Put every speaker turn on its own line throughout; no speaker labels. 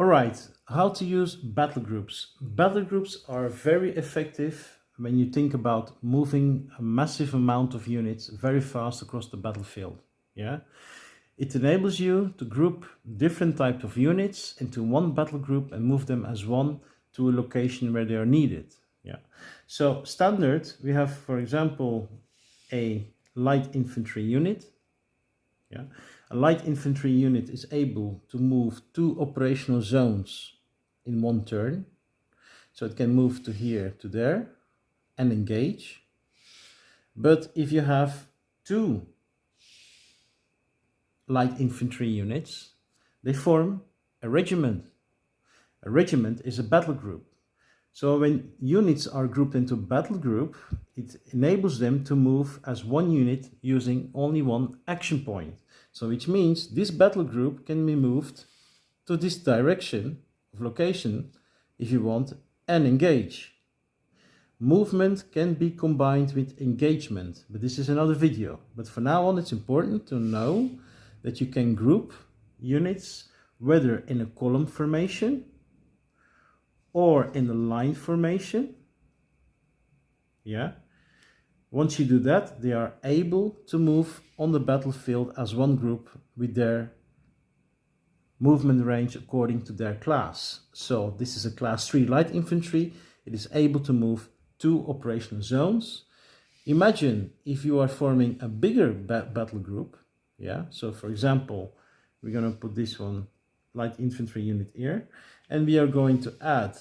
Alright, how to use battle groups. Battle groups are very effective when you think about moving a massive amount of units very fast across the battlefield. Yeah, it enables you to group different types of units into one battle group and move them as one to a location where they are needed. Yeah, so standard we have, for example, a light infantry unit. Yeah. A light infantry unit is able to move 2 operational zones in one turn. So it can move to here to there and engage. But if you have 2 light infantry units, they form a regiment. A regiment is a battle group. So when units are grouped into a battle group, it enables them to move as one unit using only one action point. So which means this battle group can be moved to this direction of location if you want and engage. Movement can be combined with engagement, but this is another video. But for now on, it's important to know that you can group units whether in a column formation or in the line formation. Yeah. Once you do that, they are able to move on the battlefield as one group with their movement range according to their class. So this is a class 3 light infantry. It is able to move 2 operational zones. Imagine if you are forming a bigger battle group. Yeah. So for example, we're going to put this one light infantry unit here, and we are going to add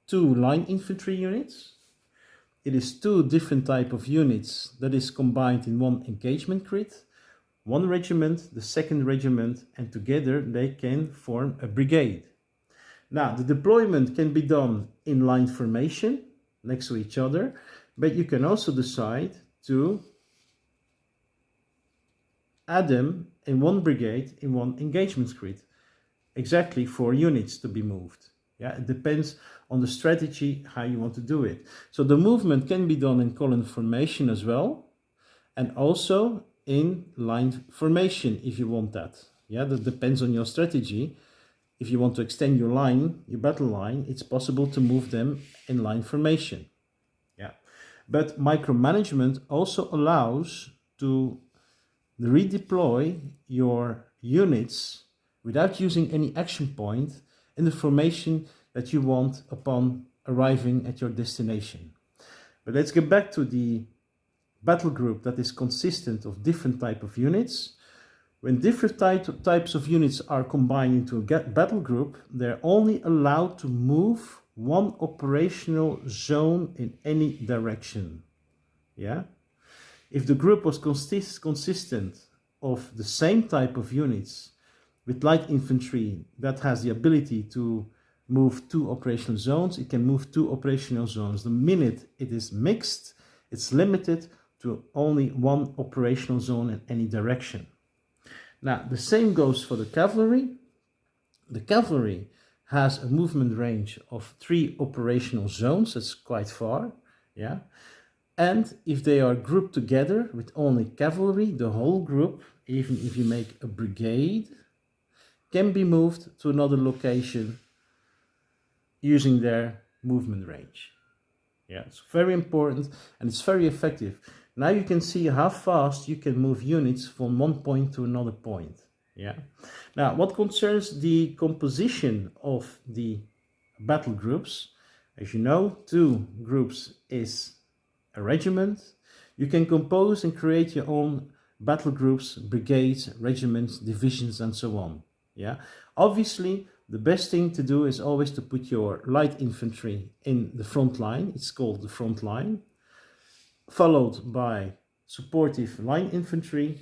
2 line infantry units. It is 2 different type of units that is combined in one engagement grid. One regiment, the second regiment, and together they can form a brigade. Now the deployment can be done in line formation next to each other, but you can also decide to add them in one brigade in one engagement grid. Exactly 4 units to be moved. Yeah, it depends on the strategy how you want to do it. So the movement can be done in column formation as well, and also in line formation if you want that. Yeah, that depends on your strategy. If you want to extend your line, your battle line, it's possible to move them in line formation. Yeah, but micromanagement also allows to redeploy your units without using any action point in the formation that you want upon arriving at your destination. But let's get back to the battle group that is consistent of different type of units. When different types of units are combined into a battle group, they're only allowed to move one operational zone in any direction. Yeah. If the group was consistent of the same type of units with light infantry that has the ability to move 2 operational zones, it can move 2 operational zones. The minute it is mixed, it's limited to only 1 operational zone in any direction. Now, the same goes for the cavalry. The cavalry has a movement range of 3 operational zones. That's quite far. Yeah. And if they are grouped together with only cavalry, the whole group, even if you make a brigade, can be moved to another location using their movement range. Yeah, it's very important and it's very effective. Now you can see how fast you can move units from one point to another point. Yeah. Now, what concerns the composition of the battle groups, as you know, 2 groups is a regiment. You can compose and create your own battle groups, brigades, regiments, divisions, and so on. Yeah. Obviously, the best thing to do is always to put your light infantry in the front line. It's called the front line, followed by supportive line infantry,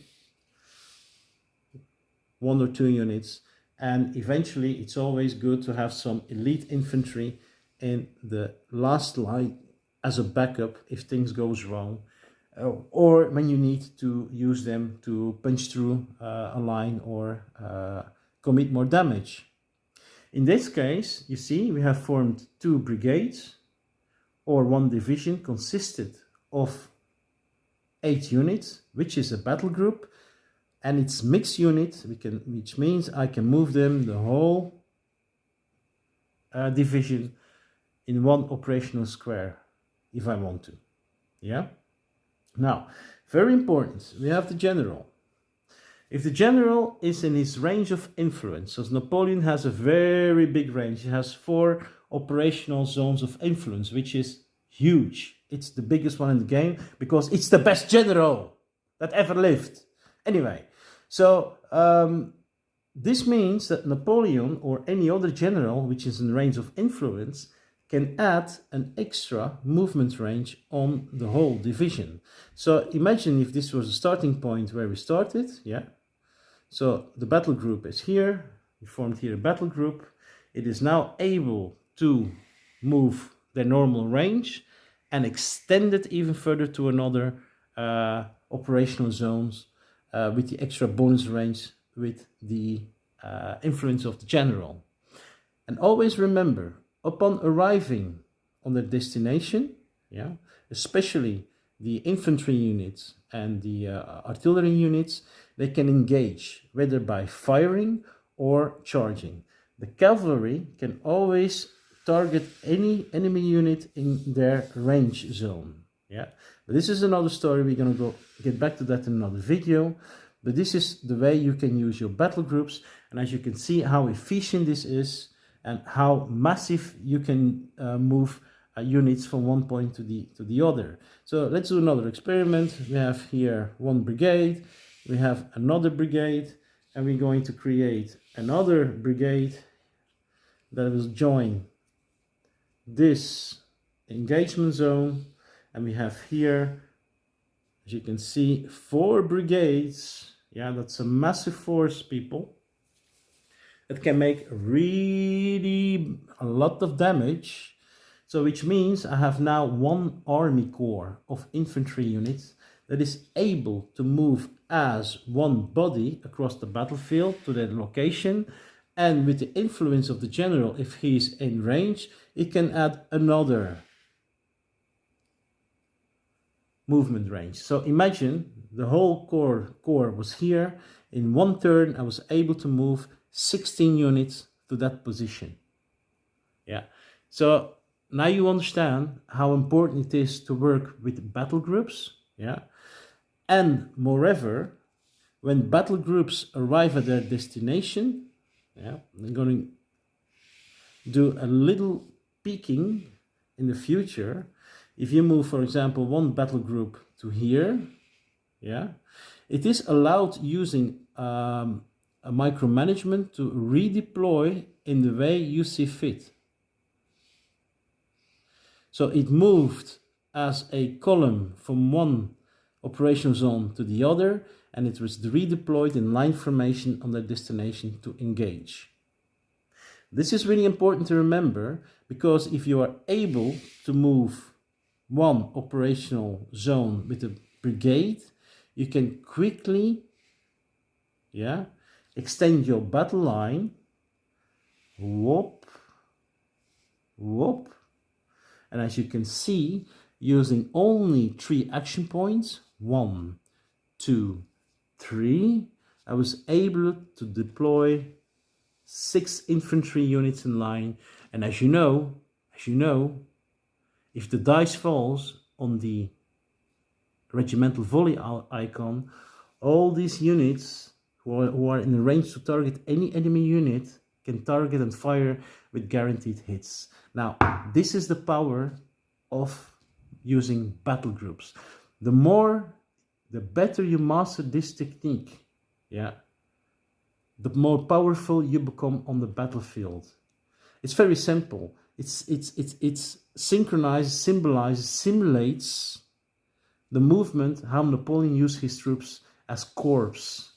1 or 2 units, and eventually it's always good to have some elite infantry in the last line as a backup if things goes wrong, or when you need to use them to punch through a line or commit more damage. In this case, you see, we have formed 2 brigades or 1 division consisted of 8 units, which is a battle group. and it's mixed unit, which means I can move them the whole division in one operational square if I want to. Yeah. Now, very important, we have the general. If the general is in his range of influence, so Napoleon has a very big range. He has 4 operational zones of influence, which is huge. It's the biggest one in the game because it's the best general that ever lived. Anyway, so this means that Napoleon or any other general which is in range of influence can add an extra movement range on the whole division. So imagine if this was a starting point where we started, yeah. So the battle group is here, we formed here a battle group. It is now able to move their normal range and extend it even further to another operational zones with the extra bonus range with the influence of the general. And always remember, upon arriving on their destination, yeah, especially the infantry units and the artillery units, they can engage, whether by firing or charging. The cavalry can always target any enemy unit in their range zone. Yeah, but this is another story. We're going to get back to that in another video. But this is the way you can use your battle groups. And as you can see how efficient this is and how massive you can move units from one point to the other. So let's do another experiment. We have here one brigade, we have another brigade, and we're going to create another brigade that will join this engagement zone. And we have here, as you can see, 4 brigades. Yeah, that's a massive force, people. It can make really a lot of damage. So which means I have now one army corps of infantry units that is able to move as one body across the battlefield to their location. And with the influence of the general, if he's in range, it can add another movement range. So imagine the whole corps was here. In one turn, I was able to move 16 units to that position. Yeah. So now you understand how important it is to work with battle groups. Yeah. And moreover, when battle groups arrive at their destination, yeah, I'm going to do a little peeking in the future. If you move, for example, one battle group to here, yeah, it is allowed using a micromanagement to redeploy in the way you see fit. So it moved as a column from one operational zone to the other, and it was redeployed in line formation on their destination to engage. This is really important to remember, because if you are able to move one operational zone with a brigade, you can quickly, yeah, extend your battle line, whoop, whoop, and as you can see, using only 3 action points, 1, 2, 3, I was able to deploy 6 infantry units in line. And as you know, if the dice falls on the regimental volley icon, all these units who are in the range to target any enemy unit can target and fire with guaranteed hits. Now, this is the power of using battle groups. The better you master this technique, yeah, the more powerful you become on the battlefield. It's very simple. It's synchronizes, symbolizes, simulates the movement, how Napoleon used his troops as corps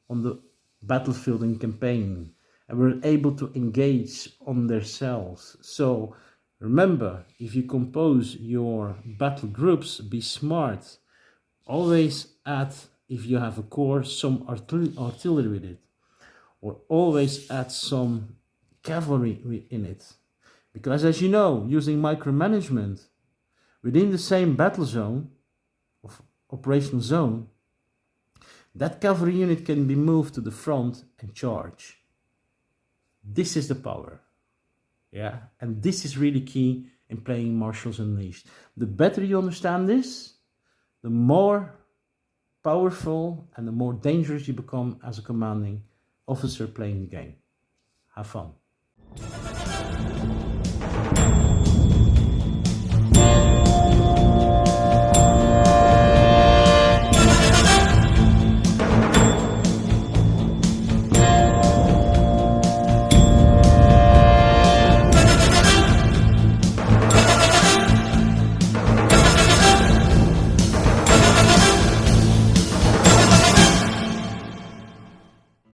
on the battlefield in campaign, and were able to engage on their cells. So remember, if you compose your battle groups, be smart. Always add, if you have a corps, some artillery with it, or always add some cavalry in it. Because as you know, using micromanagement within the same battle zone, of operational zone, That cavalry unit can be moved to the front and charge. This is the power. Yeah, and this is really key in playing Marshals Unleashed. The better you understand this, the more powerful and the more dangerous you become as a commanding officer playing the game. Have fun.